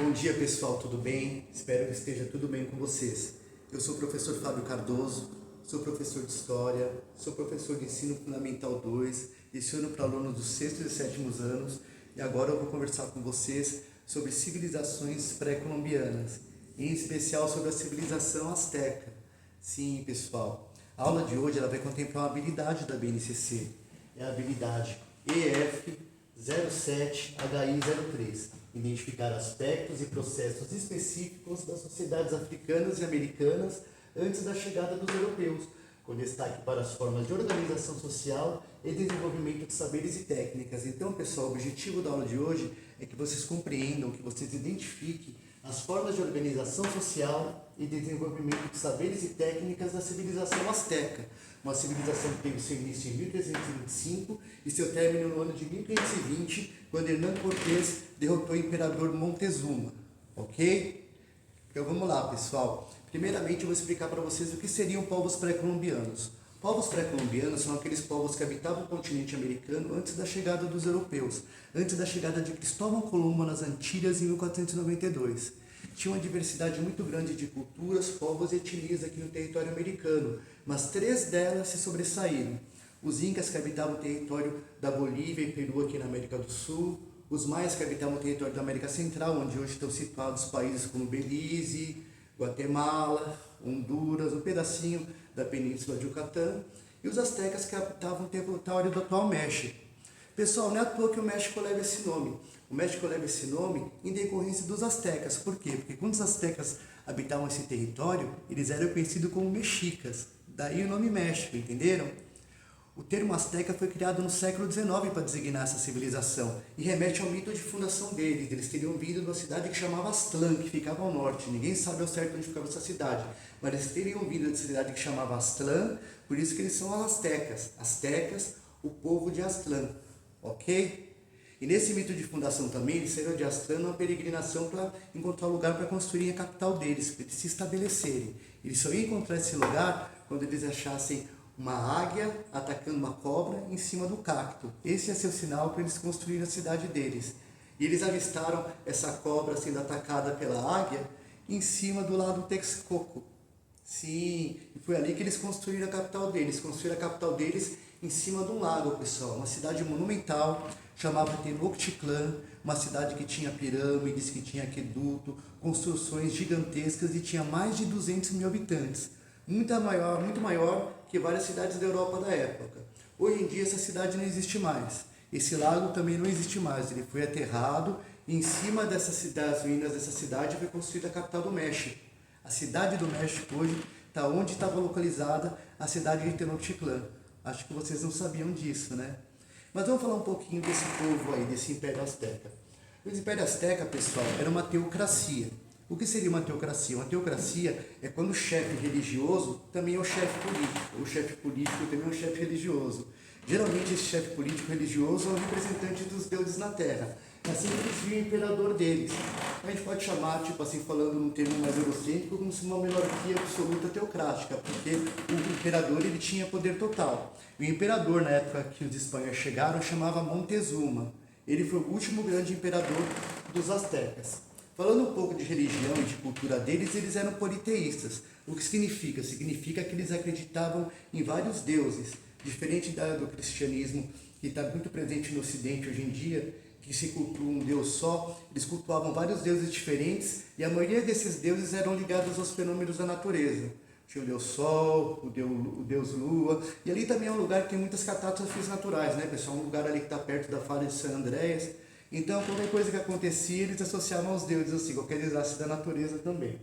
Bom dia pessoal, tudo bem? Espero que esteja tudo bem com vocês. Eu sou o professor Fábio Cardoso, sou professor de História, sou professor de Ensino Fundamental 2, leciono para alunos dos 6º e 7º anos e agora eu vou conversar com vocês sobre civilizações pré-colombianas, em especial sobre a civilização azteca. Sim, pessoal, a aula de hoje ela vai contemplar uma habilidade da BNCC, é a habilidade EF07HI03. Identificar aspectos e processos específicos das sociedades africanas e americanas antes da chegada dos europeus, com destaque para as formas de organização social e desenvolvimento de saberes e técnicas. Então, pessoal, o objetivo da aula de hoje é que vocês compreendam, que vocês identifiquem as formas de organização social e desenvolvimento de saberes e técnicas da civilização azteca, uma civilização que teve seu início em 1325 e seu término no ano de 1520, quando Hernán Cortés derrotou o imperador Montezuma, ok? Então vamos lá, pessoal. Primeiramente eu vou explicar para vocês o que seriam povos pré-colombianos. Povos pré-colombianos são aqueles povos que habitavam o continente americano antes da chegada dos europeus, antes da chegada de Cristóvão Colombo nas Antilhas em 1492. Tinha uma diversidade muito grande de culturas, povos e etnias aqui no território americano, mas 3 delas se sobressaíram. Os Incas, que habitavam o território da Bolívia e Peru aqui na América do Sul, os Maias, que habitavam o território da América Central, onde hoje estão situados países como Belize, Guatemala, Honduras, um pedacinho da Península de Yucatán, e os Aztecas, que habitavam o território do atual México. Pessoal, não é à toa que o México leva esse nome. O México leva esse nome em decorrência dos Aztecas. Por quê? Porque quando os Aztecas habitavam esse território, eles eram conhecidos como mexicas. Daí o nome México, entenderam? O termo Azteca foi criado no século XIX para designar essa civilização e remete ao mito de fundação deles. Eles teriam vindo de uma cidade que chamava Aztlán, que ficava ao norte. Ninguém sabe ao certo onde ficava essa cidade, mas eles teriam vindo de uma cidade que chamava Aztlán, por isso que eles são Aztecas. Aztecas, o povo de Aztlán, ok? E nesse mito de fundação também, eles saíram de Aztlán numa peregrinação para encontrar um lugar para construir a capital deles, para eles se estabelecerem. Eles só iam encontrar esse lugar quando eles achassem uma águia atacando uma cobra em cima do cacto. Esse ia ser o sinal para eles construírem a cidade deles. E eles avistaram essa cobra sendo atacada pela águia em cima do lago Texcoco. Sim, e foi ali que eles construíram a capital deles. Construíram a capital deles em cima de um lago, pessoal. Uma cidade monumental, chamada Tenochtitlan, uma cidade que tinha pirâmides, que tinha aqueduto, construções gigantescas e tinha mais de 200 mil habitantes. Muito maior que várias cidades da Europa da época. Hoje em dia essa cidade não existe mais. Esse lago também não existe mais. Ele foi aterrado e em cima das ruínas dessa cidade foi construída a capital do México. A cidade do México hoje está onde estava localizada a cidade de Tenochtitlan. Acho que vocês não sabiam disso, né? Mas vamos falar um pouquinho desse povo aí, desse Império Azteca. O Império Azteca, pessoal, era uma teocracia. O que seria uma teocracia? Uma teocracia é quando o chefe religioso também é o chefe político. O chefe político também é o chefe religioso. Geralmente esse chefe político religioso é o representante dos deuses na Terra. É assim que eles viam o imperador deles. A gente pode chamar, tipo assim, falando num termo mais eurocêntrico, como se uma monarquia absoluta teocrática, porque o imperador ele tinha poder total. O imperador, na época que os espanhóis chegaram, chamava Montezuma. Ele foi o último grande imperador dos aztecas. Falando um pouco de religião e de cultura deles, eles eram politeístas. O que significa? Significa que eles acreditavam em vários deuses, diferente do cristianismo, que está muito presente no Ocidente hoje em dia, que se cultua um Deus só. Eles cultuavam vários deuses diferentes e a maioria desses deuses eram ligados aos fenômenos da natureza. Tinha o Deus Sol, o Deus Lua, e ali também é um lugar que tem muitas catástrofes naturais, né, pessoal? Um lugar ali que está perto da falha de San Andreas. Então, qualquer coisa que acontecia, eles associavam aos deuses, assim, qualquer desastre da natureza também.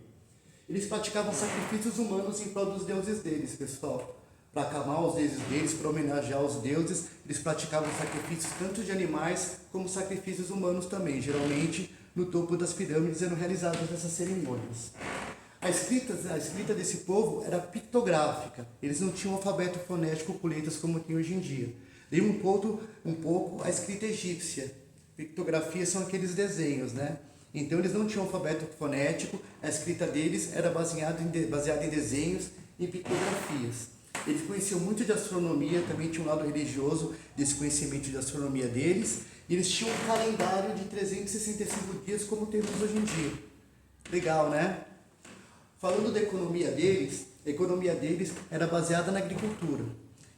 Eles praticavam sacrifícios humanos em prol dos deuses deles, pessoal. Para acalmar os deuses deles, para homenagear os deuses, eles praticavam sacrifícios tanto de animais como sacrifícios humanos também. Geralmente, no topo das pirâmides eram realizadas essas cerimônias. A escrita desse povo era pictográfica. Eles não tinham alfabeto fonético com letras como tem hoje em dia. Daí um pouco a escrita egípcia. Pictografias são aqueles desenhos, né? Então eles não tinham alfabeto fonético, a escrita deles era baseada em desenhos e pictografias. Eles conheciam muito de astronomia, também tinha um lado religioso desse conhecimento de astronomia deles, E eles tinham um calendário de 365 dias como temos hoje em dia. Legal, né? Falando da economia deles, a economia deles era baseada na agricultura.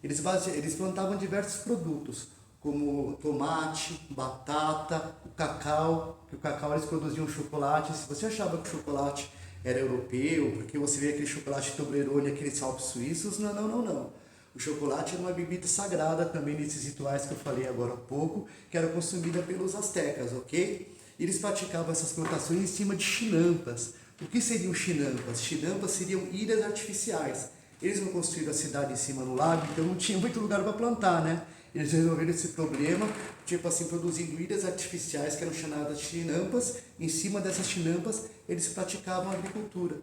Eles plantavam diversos produtos, como tomate, batata, o cacau, que o cacau eles produziam chocolate. Se você achava que o chocolate era europeu, porque você vê aquele chocolate Toblerone, aqueles Alpes suíços, não. O chocolate era uma bebida sagrada também nesses rituais que eu falei agora há pouco, que era consumida pelos astecas, ok? Eles praticavam essas plantações em cima de chinampas. O que seriam chinampas? Chinampas seriam ilhas artificiais. Eles não construíram a cidade em cima no lago, então não tinha muito lugar para plantar, né? Eles resolveram esse problema, tipo assim, produzindo ilhas artificiais, que eram chamadas chinampas. Em cima dessas chinampas, eles praticavam a agricultura.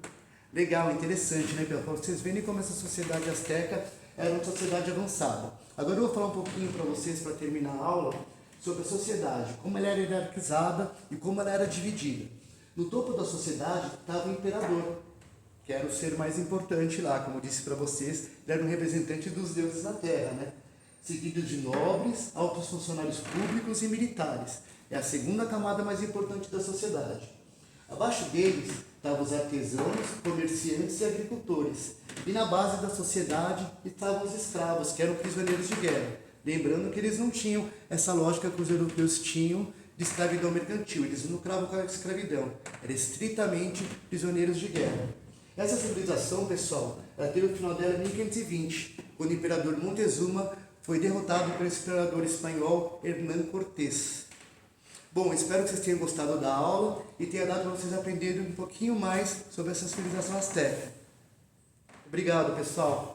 Legal, interessante, né, pessoal? Para vocês verem como essa sociedade asteca era uma sociedade avançada. Agora eu vou falar um pouquinho para vocês, para terminar a aula, sobre a sociedade, como ela era hierarquizada e como ela era dividida. No topo da sociedade estava o imperador, que era o ser mais importante lá, como eu disse para vocês, ele era um representante dos deuses na Terra, né? Seguido de nobres, altos funcionários públicos e militares. É a segunda camada mais importante da sociedade. Abaixo deles estavam os artesãos, comerciantes e agricultores. E na base da sociedade estavam os escravos, que eram prisioneiros de guerra. Lembrando que eles não tinham essa lógica que os europeus tinham de escravidão mercantil. Eles não lucravam com a escravidão. Eram estritamente prisioneiros de guerra. Essa civilização, pessoal, ela teve o final dela em 1520, quando o imperador Montezuma foi derrotado pelo imperador espanhol Hernán Cortés. Bom, espero que vocês tenham gostado da aula e tenha dado para vocês aprenderem um pouquinho mais sobre essa civilização asteca. Obrigado, pessoal.